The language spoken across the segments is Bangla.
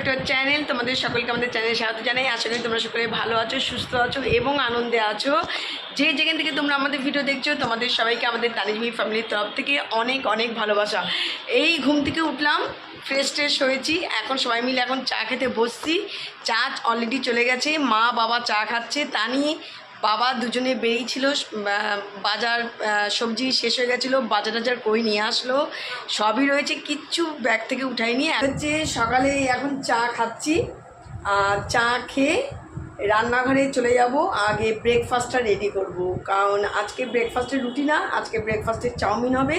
To our channel. তোমাদের সকলকে আমাদের চ্যানেলে স্বাগত জানাই। আশা করি তোমরা সকলে ভালো আছো, সুস্থ আছো এবং আনন্দে আছো। যে যেখান থেকে তোমরা আমাদের ভিডিও দেখছো, তোমাদের সবাইকে আমাদের তানিজমি ফ্যামিলির তরফ থেকে অনেক অনেক ভালোবাসা। এই ঘুম থেকে উঠলাম, ফ্রেশ ট্রেশ হয়েছি, এখন সবাই মিলে এখন চা খেতে বসছি। চা অলরেডি চলে গেছে, মা বাবা চা খাচ্ছে, তানি বাবা দুজনে বেরিয়েছিল বাজার, সবজি শেষ হয়ে গেছিলো, বাজার টাজার করে নিয়ে আসলো, সবই রয়েছে, কিচ্ছু ব্যাগ থেকে উঠাইনি। হচ্ছে সকালে এখন চা খাচ্ছি, আর চা খেয়ে রান্নাঘরে চলে যাব। আগে ব্রেকফাস্টটা রেডি করব, কারণ আজকে ব্রেকফাস্টের রুটি না, আজকে ব্রেকফাস্টের চাউমিন হবে।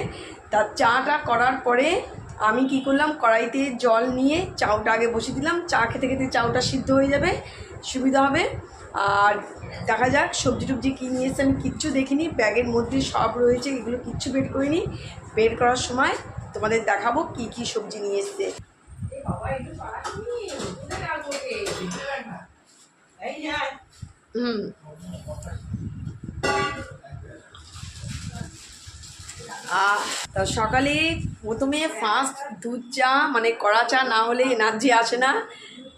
তার চাটা করার পরে আমি কি করলাম, কড়াইতে জল নিয়ে চাউটা আগে বসিয়ে দিলাম। চা খেতে খেতে চাউটা সিদ্ধ হয়ে যাবে, সুবিধা হবে। আর দেখা যাক সবজি টবজি কী নিয়ে এসে, আমি কিচ্ছু দেখিনি, ব্যাগের মধ্যে সব রয়েছে, এগুলো কিচ্ছু বের করিনি। বের করার সময় তোমাদের দেখাবো কি কি সবজি নিয়ে এসছে। তা সকালে প্রথমে ফার্স্ট দুধ চা, মানে কড়া চা না হলে এনার্জি আসে না।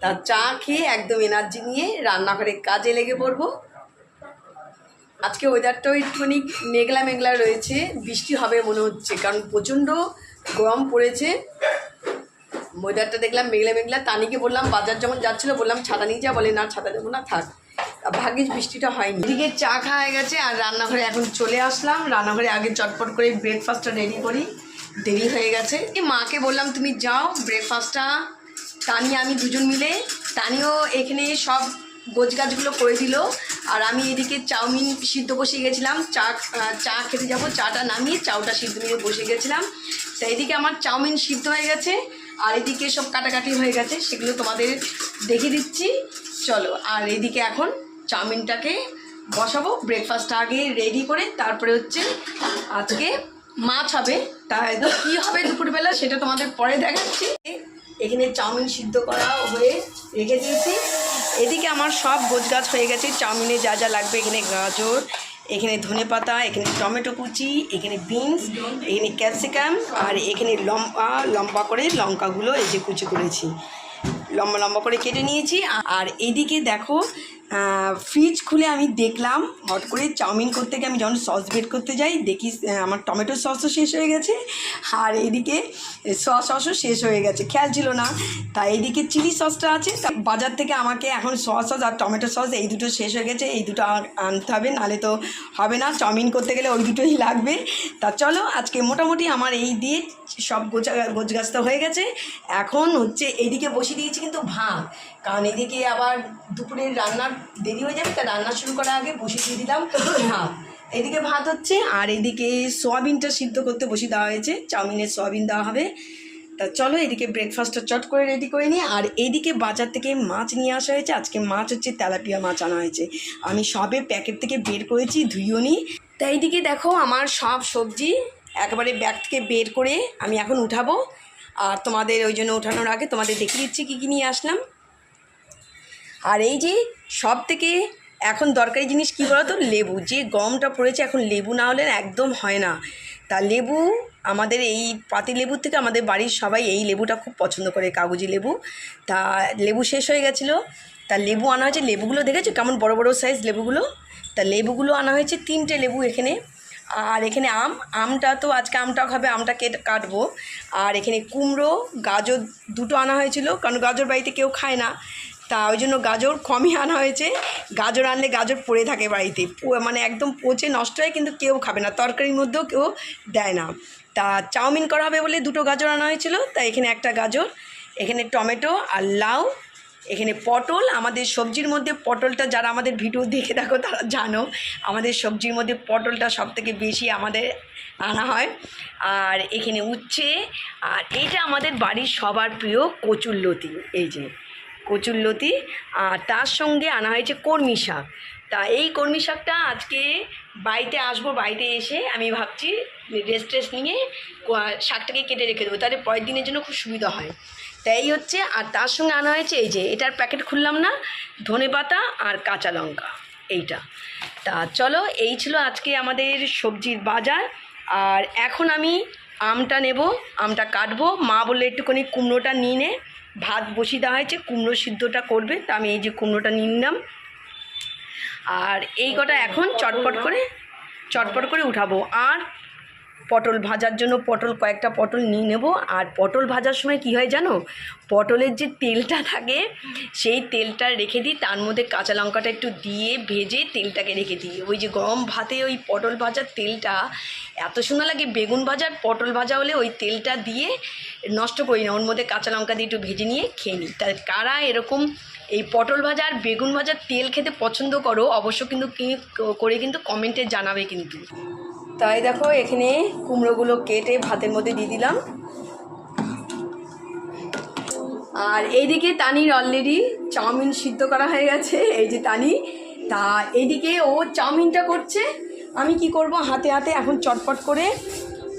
তা চা খেয়ে একদম এনার্জি নিয়ে রান্নাঘরে কাজে লেগে পড়বো। আজকে ওয়েদারটাও একটুখানি মেঘলা মেঘলা রয়েছে, বৃষ্টি হবে মনে হচ্ছে, কারণ প্রচণ্ড গরম পড়েছে। ওয়েদারটা দেখলাম মেঘলা মেঘলা। তানিকে বললাম, বাজার যখন যাচ্ছিলো বললাম ছাতা নিয়ে যা, বলে না ছাতা যাবো না, থাক। ভাগ্যিস বৃষ্টিটা হয়নি। এদিকে চা খাওয়া হয়ে গেছে, আর রান্নাঘরে এখন চলে আসলাম। রান্নাঘরে আগে চটপট করে ব্রেকফাস্টটা রেডি করি, দেরি হয়ে গেছে। মাকে বললাম তুমি যাও, ব্রেকফাস্টটা তানি আমি দুজন মিলে, তানিও এখানে সব গোছগাছগুলো করে দিল, আর আমি এদিকে চাউমিন সিদ্ধ বসে গেছিলাম। চা খেতে যাব, চাটা নামিয়ে চাউটা সিদ্ধ নিয়ে বসে গেছিলাম। তা এদিকে আমার চাউমিন সিদ্ধ হয়ে গেছে, আর এদিকে সব কাটাকাটি হয়ে গেছে, সেগুলো তোমাদের দেখিয়ে দিচ্ছি, চলো। আর এদিকে এখন চাউমিনটাকে বসাবো, ব্রেকফাস্টটা আগে রেডি করে, তারপরে হচ্ছে আজকে মাছ হবে। তাই তো কী হবে দুপুরবেলা সেটা তোমাদের পরে দেখাচ্ছি। এখানে চাউমিন সিদ্ধ করা হয়ে রেখে দিয়েছি। এদিকে আমার সব গোছগাছ হয়ে গেছে, চাউমিনে যা যা লাগবে, এখানে গাজর, এখানে ধনেপাতা, এখানে টমেটো কুচি, এখানে বিনস, এখানে ক্যাপসিকাম, আর এখানে লম্বা লম্বা করে লঙ্কাগুলো এই যে কুচি করেছি, লম্বা লম্বা করে কেটে নিয়েছি। আর এইদিকে দেখো, ফ্রিজ খুলে আমি দেখলাম, হট করে চাউমিন করতে গিয়ে আমি যখন সস বের করতে যাই দেখি আমার টমেটো সসও শেষ হয়ে গেছে, আর এইদিকে সসও শেষ হয়ে গেছে, খেয়াল ছিল না। তাই এইদিকে চিলি সসটা আছে, তা বাজার থেকে আমাকে এখন সস আর টমেটো সস এই দুটো শেষ হয়ে গেছে, এই দুটো আনতে হবে, নাহলে তো হবে না, চাউমিন করতে গেলে ওই দুটোই লাগবে। তা চলো, আজকে মোটামুটি আমার এই দিয়ে সব গোছগাছ তো হয়ে গেছে। এখন হচ্ছে এইদিকে বসিয়ে দিয়েছি কিন্তু ভাত, কারণ এদিকে আবার দুপুরের রান্নার দেরি হয়ে যাবে, তা রান্না শুরু করার আগে বসিয়ে দিয়ে দিলাম ভাত। এদিকে ভাত হচ্ছে, আর এদিকে সোয়াবিনটা সিদ্ধ করতে বসিয়ে দেওয়া হয়েছে, চাউমিনের সোয়াবিন দেওয়া হবে। তা চলো এদিকে ব্রেকফাস্টটা চট করে রেডি করে নিই। আর এইদিকে বাজার থেকে মাছ নিয়ে আসা হয়েছে, আজকে মাছ হচ্ছে তেলাপিয়া মাছ আনা হয়েছে, আমি সবে প্যাকেট থেকে বের করেছি, ধুইও নি। তা এইদিকে দেখো আমার সব সবজি একেবারে ব্যাগ থেকে বের করে আমি এখন উঠাবো, আর তোমাদের ওই জন্য ওঠানোর আগে তোমাদের দেখিয়ে দিচ্ছি কী কী নিয়ে আসলাম। আর এই যে সব থেকে এখন দরকারি জিনিস কী বলো তো, লেবু। যে গরমটা পড়েছে, এখন লেবু না হলে একদম হয় না। তা লেবু, আমাদের এই পাতি লেবুর থেকে আমাদের বাড়ির সবাই এই লেবুটা খুব পছন্দ করে, কাগজি লেবু। তা লেবু শেষ হয়ে গেছিলো, তা লেবু আনা হয়েছে। লেবুগুলো দেখেছো কেমন বড় বড় সাইজ লেবুগুলো। তা লেবুগুলো আনা হয়েছে 3টে লেবু এখানে। আর এখানে আমটা তো আজকে আমটা খাবে, আমটা কাটবো। আর এখানে কুমড়ো, গাজর দুটো আনা হয়েছিল, কারণ গাজর বাড়িতে কেউ খায় না, তা ওই জন্য গাজর কমই আনা হয়েছে। গাজর আনলে গাজর পড়ে থাকে বাড়িতে, মানে একদম পচে নষ্ট হয়, কিন্তু কেউ খাবে না, তরকারির মধ্যেও কেউ দেয় না। তা চাউমিন করা হবে বলে 2টো গাজর আনা হয়েছিল, তা এখানে একটা গাজর, এখানে টমেটো আর লাউ, এখানে পটল। আমাদের সবজির মধ্যে পটলটা, যারা আমাদের ভিডিও দেখে থাকো তারা জানো, আমাদের সবজির মধ্যে পটলটা সবথেকে বেশি আমাদের আনা হয়। আর এখানে উচ্ছে, আর এইটা আমাদের বাড়ির সবার প্রিয় কচুরলতি, এই যে কচুরলতি। আর তার সঙ্গে আনা হয়েছে কলমি শাক। তা এই কলমি শাকটা আজকে বাড়িতে আসবো, বাড়িতে এসে আমি ভাবছি রেস্ট নিয়ে শাকটাকে কেটে রেখে দেবো, তাহলে পরের দিনের জন্য খুব সুবিধা হয়। তাই হচ্ছে। আর তার সঙ্গে আনা হয়েছে এই যে, এটার প্যাকেট খুললাম না, ধনেপাতা আর কাঁচা লঙ্কা, এইটা। তা চলো, এই ছিল আজকে আমাদের সবজির বাজার। আর এখন আমি আমটা নেব, আমটা কাটবো। মা বললে একটুখানি কুমড়োটা নিয়ে নে, ভাত বসিয়ে দেওয়া হয়েছে, কুমড়ো সিদ্ধটা করবে। তা আমি এই যে কুমড়োটা নিয়ে নিলাম, আর এই কটা এখন চটপট করে উঠাবো। আর পটল ভাজার জন্য কয়েকটা পটল নিয়ে নেব। আর পটল ভাজার সময় কি হয় জানো, পটলের যে তেলটা থাকে সেই তেলটা রেখে দিই, তার মধ্যে কাঁচা লঙ্কাটা একটু দিয়ে ভেজে তেলটাকে রেখে দিই। ওই যে গরম ভাতে ওই পটল ভাজার তেলটা এত সুন্দর লাগে। বেগুন ভাজার পটল ভাজা হলে ওই তেলটা দিয়ে নষ্ট করি না, ওর মধ্যে কাঁচা লঙ্কা দিয়ে একটু ভেজে নিয়ে খেয়ে নিই। তাই কারা এরকম এই পটল ভাজা আর বেগুন ভাজার তেল খেতে পছন্দ করো অবশ্য কিন্তু কিন্তু কমেন্টে জানাবে কিন্তু। তাই দেখো এখানে কুমড়োগুলো কেটে ভাতের মধ্যে দিয়ে দিলাম। আর এইদিকে তানির অলরেডি চাউমিন সিদ্ধ করা হয়ে গেছে। এই যে তানি, তা এইদিকে ও চাউমিনটা করছে। আমি কি করব, হাতে এখন চটপট করে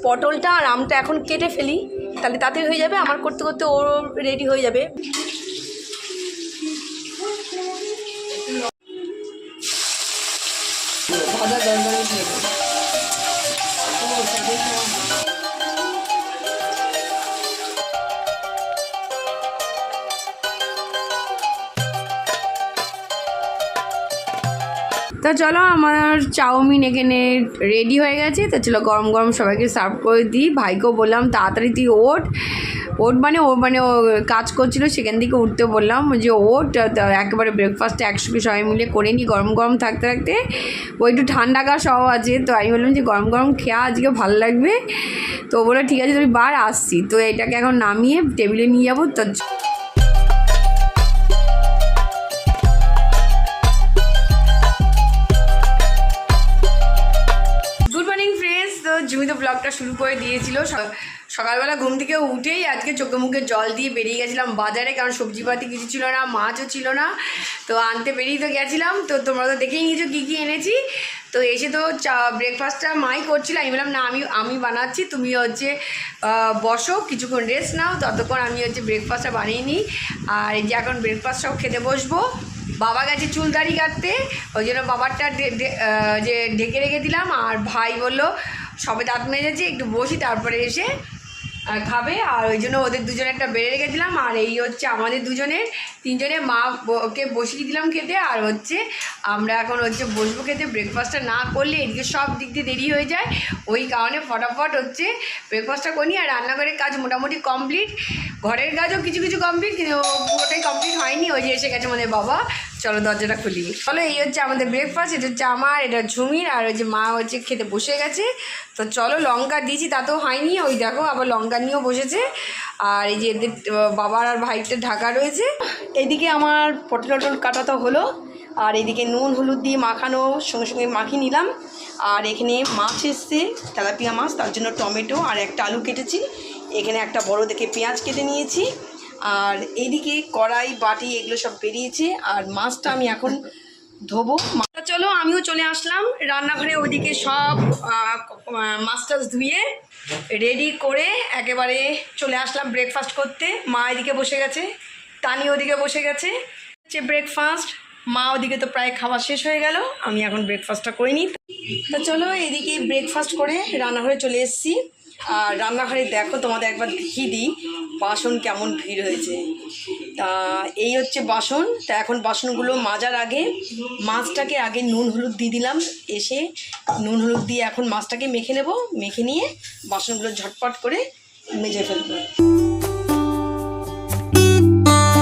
পটলটা আর আমটা এখন কেটে ফেলি, তাহলে তাতে হয়ে যাবে। আমার করতে করতে ও রেডি হয়ে যাবে। ভাজা গরম দিয়ে তো চলো, আমার চাউমিন এখানে রেডি হয়ে গেছে। তো চলো গরম গরম সবাইকে সার্ভ করে দিই। ভাইকেও বললাম তাড়াতাড়ি তুই ওঠ মানে ও কাজ করছিল, সেখান থেকে উঠতে বললাম যে ওঠ, একেবারে ব্রেকফাস্টে একসঙ্গে সবাই মিলে করে নিই গরম গরম থাকতে থাকতে। ও একটু ঠান্ডা গা সব আছে, তো আমি বললাম যে গরম গরম খেয়া আজকে ভালো লাগবে। তো বলে ঠিক আছে তুমি বার, আসছি। তো এটাকে এখন নামিয়ে টেবিলে নিয়ে যাবো। তো জুমি তো ব্লগটা শুরু করে দিয়েছিল। সকালবেলা ঘুম থেকে উঠেই আজকে চোখে মুখে জল দিয়ে বেরিয়ে গেছিলাম বাজারে, কারণ সবজিপাতি কিছু ছিল না, মাছও ছিল না। তো আনতে বেরিয়ে তো গেছিলাম। তো তোমরা তো দেখেই নিয়েছো কী এনেছি। তো এসে তো ব্রেকফাস্টটা মাই করছিল। আমি বললাম না, আমি বানাচ্ছি, তুমি হচ্ছে বসো, কিছুক্ষণ রেস্ট নাও, ততক্ষণ আমি হচ্ছে ব্রেকফাস্টটা বানিয়ে নিই। আর এই যে এখন ব্রেকফাস্টটাও খেতে বসবো। বাবা গেছে চুল দাড়ি কাটতে, ওই জন্য বাবারটা যে ঢেকে রেখে দিলাম। আর ভাই বললো সবে দাঁত মেজেছি, একটু বসি, তারপরে এসে খাবে। আর ওই জন্য ওদের দুজনে একটা বেড়ে রেখে দিলাম। আর এই হচ্ছে আমাদের দুজনের, তিনজনে মাকে বসিয়ে দিলাম খেতে। আর হচ্ছে আমরা এখন হচ্ছে বসবো খেতে। ব্রেকফাস্টটা না করলে এদিকে সব দিক দিয়ে দেরি হয়ে যায়, ওই কারণে ফটাফট হচ্ছে ব্রেকফাস্টটা করি। আর রান্নাঘরের কাজ মোটামুটি কমপ্লিট, ঘরের কাজও কিছু কিছু কমপ্লিট, কিন্তু পুরোটাই কমপ্লিট হয়নি। ওই যে এসে গেছে আমাদের বাবা, চলো দরজাটা খুলি। চলো, এই হচ্ছে আমাদের ব্রেকফাস্ট। এটা হচ্ছে আমার, এটা ঝুমির, আর ওই যে মা হচ্ছে খেতে বসে গেছে। তো চলো, লঙ্কা দিয়েছি তাতেও হয়নি, ওই দেখো আবার লঙ্কা নিয়েও বসেছে। আর এই যে এদের বাবার আর ভাইটা ঢাকা রয়েছে। এইদিকে আমার পটল কাটা তো হলো, আর এদিকে নুন হলুদ দিয়ে মাখানো সঙ্গে সঙ্গে মাখিয়ে নিলাম। আর এখানে মাছ এসছে, তেলাপিয়া মাছ, তার জন্য টমেটো আর একটা আলু কেটেছি। এখানে একটা বড় দেখে পেঁয়াজ কেটে নিয়েছি। আর এইদিকে কড়াই বাটি এগুলো সব বেরিয়েছে। আর মাছটা আমি এখন ধোবো। চলো আমিও চলে আসলাম রান্নাঘরে। ওইদিকে সব মাছ টাছ ধুয়ে রেডি করে একেবারে চলে আসলাম ব্রেকফাস্ট করতে। মা এদিকে বসে গেছে, তানি ওদিকে বসে গেছে। হচ্ছে ব্রেকফাস্ট, মা ওদিকে তো প্রায় খাওয়া শেষ হয়ে গেল, আমি এখন ব্রেকফাস্টটা করে নিই। তো চলো এদিকে ব্রেকফাস্ট করে রান্নাঘরে চলে এসেছি। আর রান্নাঘরে দেখো, তোমাদের একবার দেখিয়ে দিই বাসন কেমন ভিড় হয়েছে। তা এই হচ্ছে বাসন। তা এখন বাসনগুলো মাজার আগে মাছটাকে আগে নুন হলুদ দিয়ে দিলাম। এসে নুন হলুদ দিয়ে এখন মাছটাকে মেখে নেব, মেখে নিয়ে বাসনগুলো ঝটপট করে মেজে ফেলবো।